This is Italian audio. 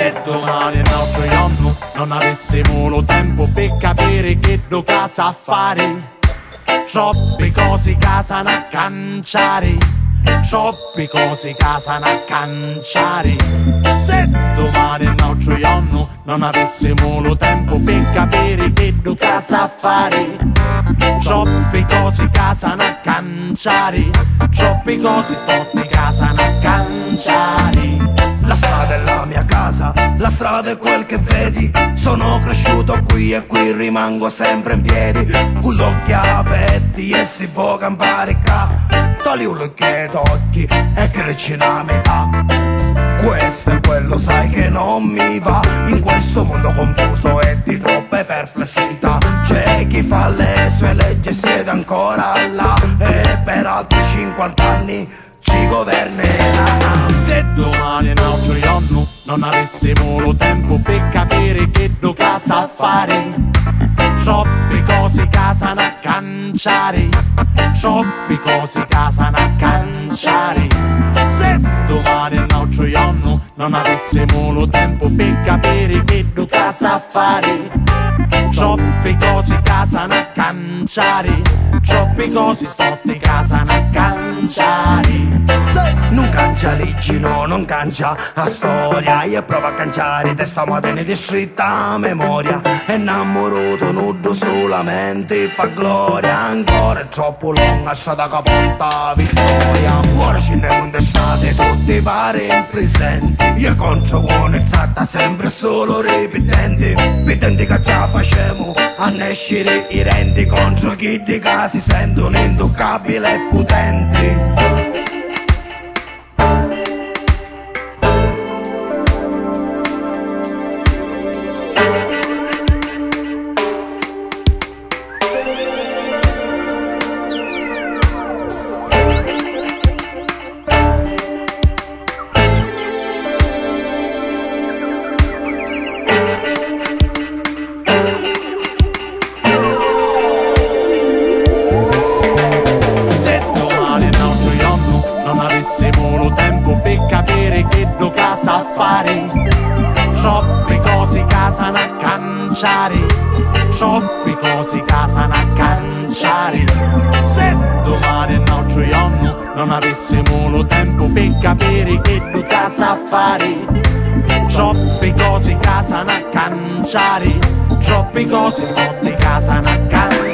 Se domani il nostro giorno non avessimo lo tempo per capire che do casa fare, troppe cose casano a canciare, troppe cose casano a canciare. Se domani il nostro giorno non avessimo lo tempo per capire che do casa fare, troppe cose casano a canciare, troppe cose storte casano a canciare. La strada è la mia casa, la strada è quel che vedi. Sono cresciuto qui e qui rimango sempre in piedi, con gli occhi aperti e si può campare qua. Togli un che tocchi e cresci una metà. Questo è quello, sai che non mi va, in questo mondo confuso e di troppe perplessità. C'è chi fa le sue leggi e siede ancora là, e per altri 50 anni ci governerà. Se domani il nostro giorno non avessimo lo tempo per capire che do casa fare, troppe cose casano a canciare, troppe cose casano a canciare. Se domani il nostro giorno non avessimo lo tempo per capire che do casa fare, troppe cose casano a canciare, troppe cose storte casano a canciare. Non cancia l'igino, non cancia la storia, io provo a canciare testa ma tenete scritta memoria. È innamorato nudo solamente per gloria, ancora è troppo lunga strada che porta a vittoria. Ora ci andiamo in strade tutti pare in presente, io contro uno e tratta sempre solo ripetenti, ripetenti che già facciamo a nascere i rendi, contro chi di casi sentono intoccabili e potenti. Che do casa fare, troppe cose casano a canciare, troppe cose casano a canciare. Se domani il nostro giorno non avessimo lo tempo per capire che do casa fare, troppe cose casano a canciare, troppe cose storte casano a canciare.